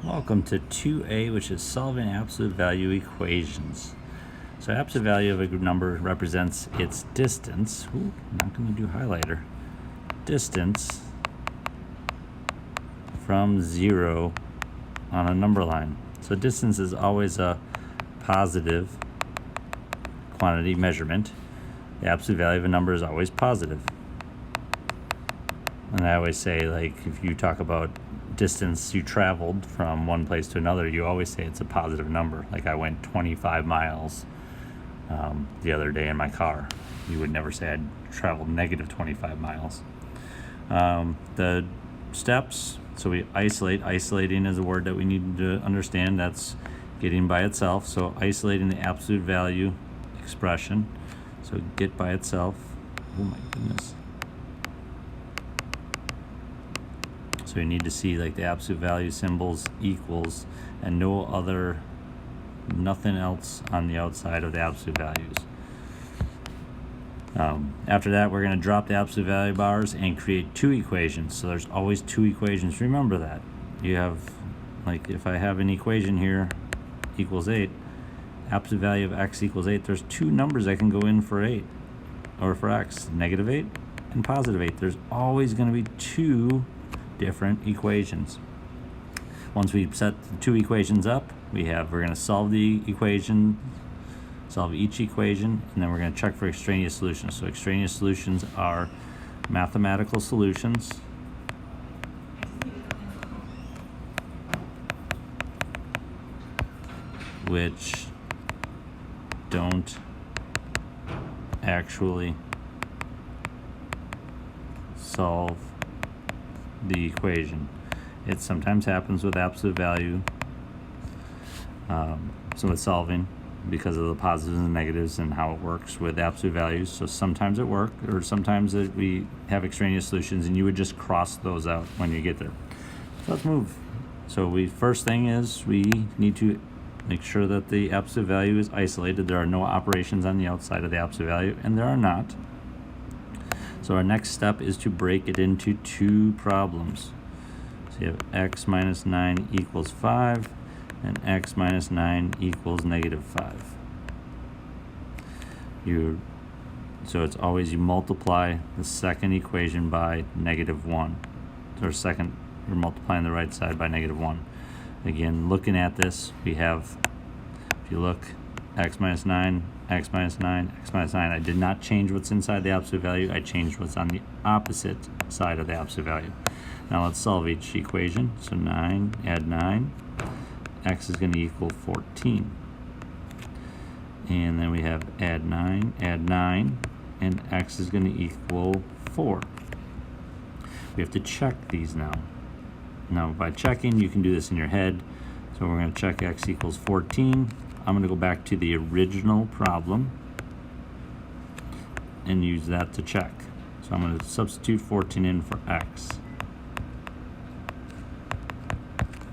Welcome to 2A, which is solving absolute value equations. So absolute value of a number represents its distance. Ooh, I'm not going to do highlighter. Distance from 0 on a number line. So distance is always a positive quantity measurement. The absolute value of a number is always positive. And I always say, like, if you talk about distance you traveled from one place to another, you always say it's a positive number. Like, I went 25 miles the other day in my car. You would never say I'd traveled negative 25 miles. The steps, so we isolate. Isolating is a word that we need to understand. That's getting by itself. So isolating the absolute value expression. So get by itself. Oh my goodness. So you need to see like the absolute value symbols equals and nothing else on the outside of the absolute values. After that, we're going to drop the absolute value bars and create two equations. So there's always two equations. Remember that. You have, like, if I have an equation here equals 8, absolute value of x equals 8, there's two numbers that can go in for 8 or for x, negative 8 and positive 8. There's always going to be two different equations. Once we set the two equations up, we're going to solve the equation, solve each equation, and then we're going to check for extraneous solutions. So extraneous solutions are mathematical solutions which don't actually solve the equation. It sometimes happens with absolute value, so with solving, because of the positives and negatives and how it works with absolute values. So sometimes it works, or sometimes we have extraneous solutions, and you would just cross those out when you get there. So let's move. So first thing is we need to make sure that the absolute value is isolated. There are no operations on the outside of the absolute value, and there are not. So our next step is to break it into two problems. So you have x minus 9 equals 5 and x minus 9 equals negative 5. So it's always you multiply the second equation by negative 1. Or second, you're multiplying the right side by negative 1. Again, looking at this, we have, if you look, x minus 9, x minus 9, x minus 9. I did not change what's inside the absolute value. I changed what's on the opposite side of the absolute value. Now let's solve each equation. So 9, add 9. X is going to equal 14. And then we have add 9, and x is going to equal 4. We have to check these now. Now by checking, you can do this in your head. So we're going to check x equals 14. I'm going to go back to the original problem and use that to check. So I'm going to substitute 14 in for x.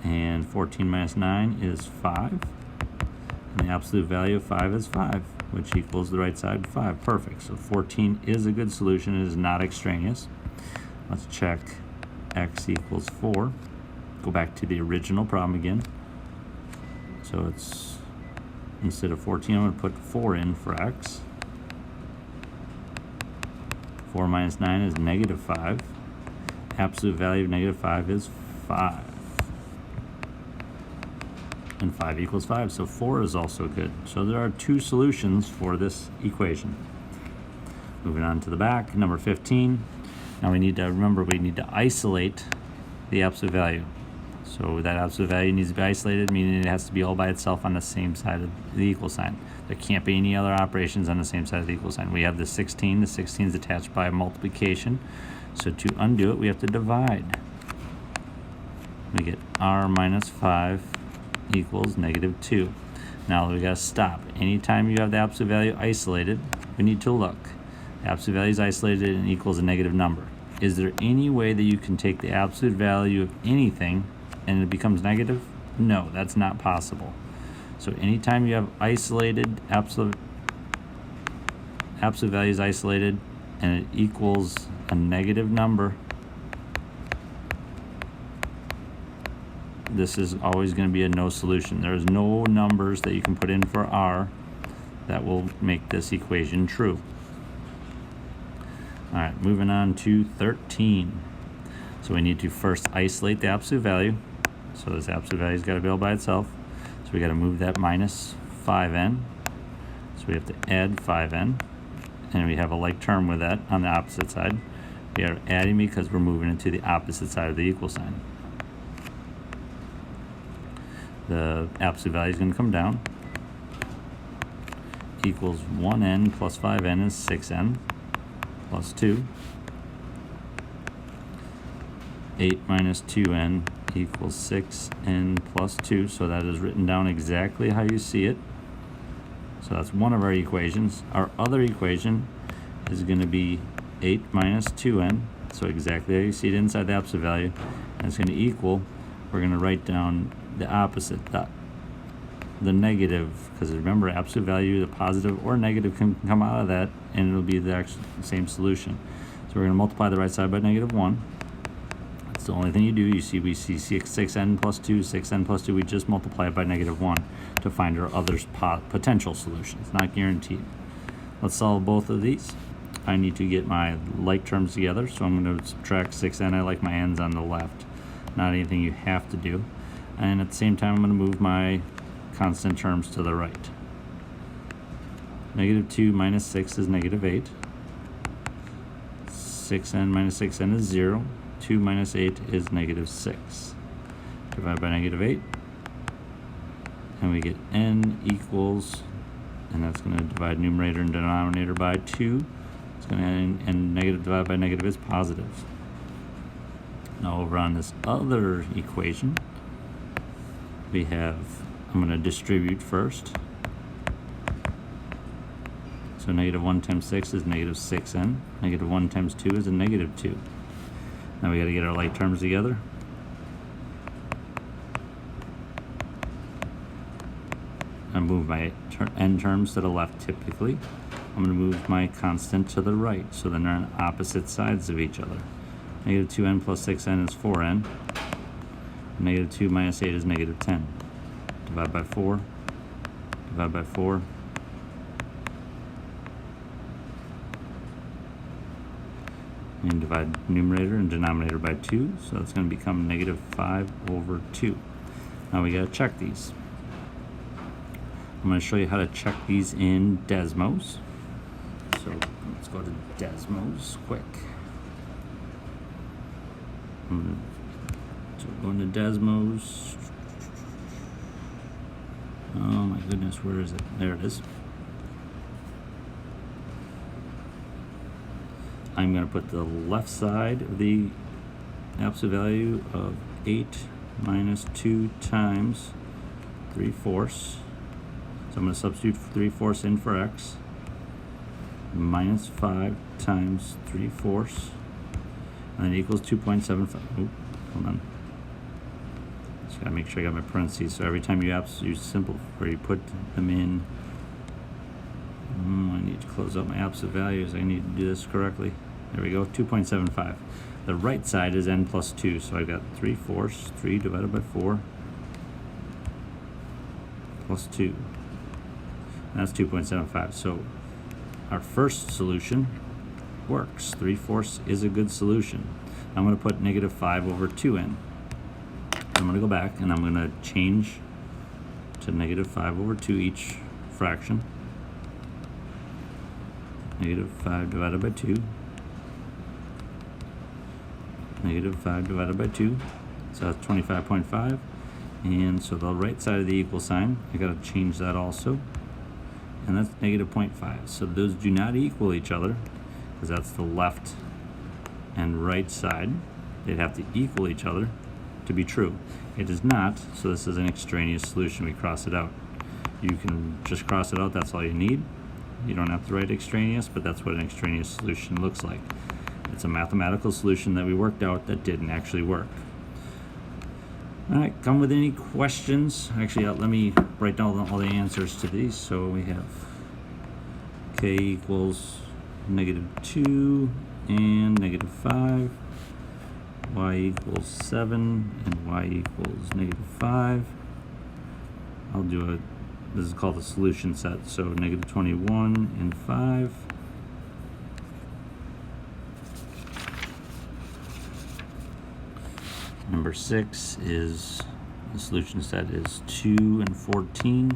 And 14 minus 9 is 5. And the absolute value of 5 is 5, which equals the right side of 5. Perfect. So 14 is a good solution. It is not extraneous. Let's check x equals 4. Go back to the original problem again. So it's, instead of 14, I'm going to put 4 in for x. 4 minus 9 is negative 5. Absolute value of negative 5 is 5. And 5 equals 5, so 4 is also good. So there are two solutions for this equation. Moving on to the back, number 15. Now we need to remember we need to isolate the absolute value. So that absolute value needs to be isolated, meaning it has to be all by itself on the same side of the equal sign. There can't be any other operations on the same side of the equal sign. We have the 16. The 16 is attached by multiplication. So to undo it, we have to divide. We get r minus 5 equals negative 2. Now we got to stop. Anytime you have the absolute value isolated, we need to look. The absolute value is isolated and equals a negative number. Is there any way that you can take the absolute value of anything and it becomes negative? No, that's not possible. So anytime you have isolated absolute value is isolated and it equals a negative number, this is always going to be a no solution. There's no numbers that you can put in for r that will make this equation true. All right, moving on to 13. So we need to first isolate the absolute value. So this absolute value's got to be all by itself. So we got to move that minus 5n. So we have to add 5n. And we have a like term with that on the opposite side. We are adding because we're moving it to the opposite side of the equal sign. The absolute value is going to come down. Equals 1n plus 5n is 6n plus 2. 8 minus 2n equals 6n plus 2. So that is written down exactly how you see it. So that's one of our equations. Our other equation is going to be 8 minus 2n. So exactly how you see it inside the absolute value. And it's going to equal, we're going to write down the opposite, the negative, because remember absolute value, the positive or negative can come out of that and it'll be the actual same solution. So we're going to multiply the right side by negative 1. That's the only thing you do. You see we see 6n plus 2, 6n plus 2, we just multiply it by negative 1 to find our other potential solutions, not guaranteed. Let's solve both of these. I need to get my like terms together, so I'm going to subtract 6n. I like my n's on the left, not anything you have to do. And at the same time, I'm going to move my constant terms to the right. Negative 2 minus 6 is negative 8. 6n minus 6n is 0. 2 minus 8 is negative 6. Divide by negative 8. And we get n equals, and that's going to divide numerator and denominator by 2. It's going to and negative divided by negative is positive. Now over on this other equation, we have, I'm going to distribute first. So negative 1 times 6 is negative 6n. Negative 1 times 2 is a negative 2. Now we got to get our like terms together. I move my n terms to the left typically. I'm going to move my constant to the right, so then they're on opposite sides of each other. Negative 2n plus 6n is 4n. Negative 2 minus 8 is negative 10. Divide by 4. Divide by 4. And divide numerator and denominator by 2. So it's going to become negative 5 over 2. Now we got to check these. I'm going to show you how to check these in Desmos. So let's go to Desmos quick. So going to Desmos. Oh my goodness, where is it? There it is. I'm going to put the left side of the absolute value of 8 minus 2 times 3/4. So I'm going to substitute 3/4 in for x. Minus 5 times 3/4. And that equals 2.75. Oh, hold on. Just gotta make sure I got my parentheses. So every time you simple, where you put them in, I need to close out my absolute values. I need to do this correctly. There we go, 2.75. The right side is n plus 2, so I've got 3/4, 3 divided by 4, plus 2. And that's 2.75. So our first solution works. 3/4 is a good solution. I'm going to put negative 5 over 2n. I'm going to go back and I'm going to change to negative 5 over 2 each fraction. Negative 5 divided by 2. Negative 5 divided by 2. So that's 25.5. And so the right side of the equal sign, I got to change that also. And that's negative 0.5. So those do not equal each other, because that's the left and right side. They'd have to equal each other to be true. It is not, so this is an extraneous solution. We cross it out. You can just cross it out, that's all you need. You don't have to write extraneous, but that's what an extraneous solution looks like. It's a mathematical solution that we worked out that didn't actually work. All right, come with any questions. Actually, let me write down all the answers to these. So we have k equals negative 2 and negative 5. y equals 7 and y equals -5. I'll do this is called the solution set, so -21 and 5. Number 6 is, the solution set is 2 and 14.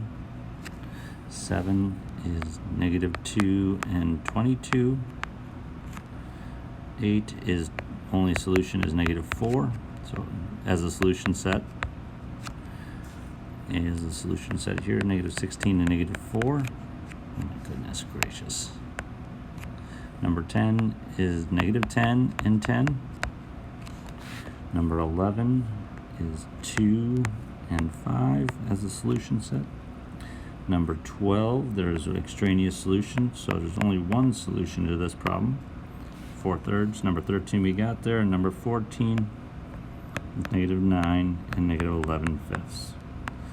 7 is -2 and 22. 8 is, only solution is -4. So as a solution set, is the solution set here, -16 and -4. Oh my goodness gracious. Number 10 is -10 and 10. Number 11 is 2 and 5 as a solution set. Number 12, there's an extraneous solution, so there's only one solution to this problem. 4/3. Number 13 we got there, and number 14 is -9 and -11/5.